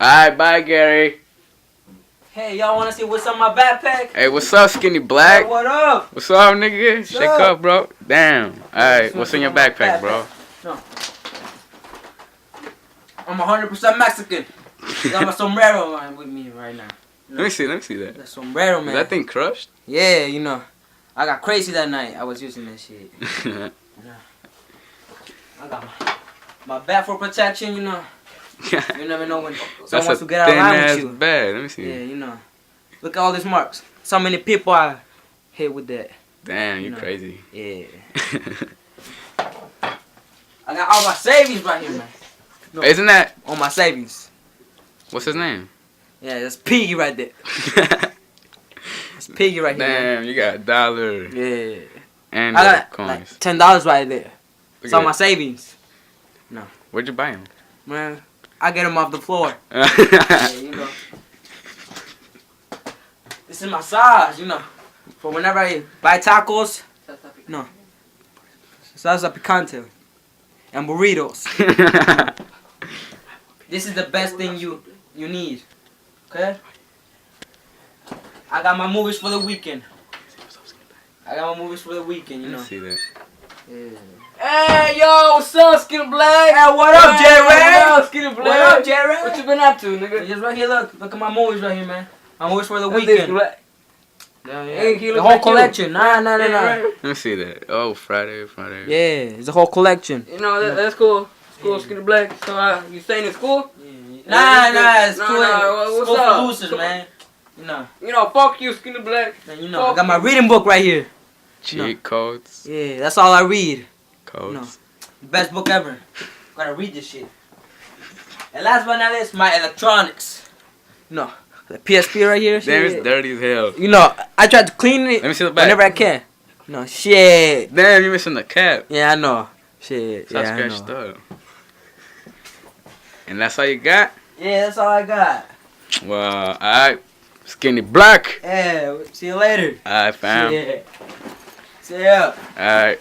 Alright, bye, Gary. Hey, y'all want to see what's on my backpack? Hey, what's up, Skinny Black? Hey, what up? What's up, nigga? What's Shake up? up, bro. Damn. Alright, what's in your backpack, bro? No. I'm 100% Mexican. Got my sombrero on with me right now. Let me see that. The sombrero, man. Is that thing crushed? Yeah, you know. I got crazy that night. I was using that shit. Yeah. I got my bat for protection, you know. You never know when someone wants to get out of line with you. Bad. Let me see. Yeah, you know. Look at all these marks. So many people I hit with that. Damn, you know. crazy. Yeah. I got all my savings right here, man. No, Isn't that? all my savings. What's his name? Yeah, that's Piggy right there. That's Piggy right here. Damn, you got $1. Yeah. And I got coins. like $10 right there. Look It's all at my that. savings. Where'd you buy him? Man, I get them off the floor. Yeah, you know. This is my size, you know. For whenever I buy tacos, no. Salsa picante. And burritos. This is the best thing you need. Okay? I got my movies for the weekend. You Let know. me see that. Yeah. Hey, yo, what's up, Skinny Black? Hey, what up, Hey, Jerry? What up, Skinny Black? What up, Jerry? What you been up to, nigga? Just right here, look at my movies right here, man. My movies for the What's weekend. this, Black? Yeah, Hey, he the look whole like you. collection. Nah. Let me see that. Oh, Friday. Yeah, it's a whole collection. You know, that's cool. It's cool, Skinny Black. So, you staying in school? Nah, it's cool. What's School up? for losers, man. You know, fuck you, Skinny Black. Man, I got my reading book right here. Cheat codes. Yeah, that's all I read. Codes. No. Best book ever. Gotta read this shit. And last but not least, my electronics. The PSP right here. Damn, Shit. it's dirty as hell. I try to clean it Let me see the back. whenever I can. No, shit. Damn, you missing the cap. Yeah, I know. Shit. It's all Yeah, I scratched know. up. And that's all you got? Yeah, that's all I got. Well, alright. Skinny Black. Yeah, see you later. Alright, fam. Yeah. See ya. Alright.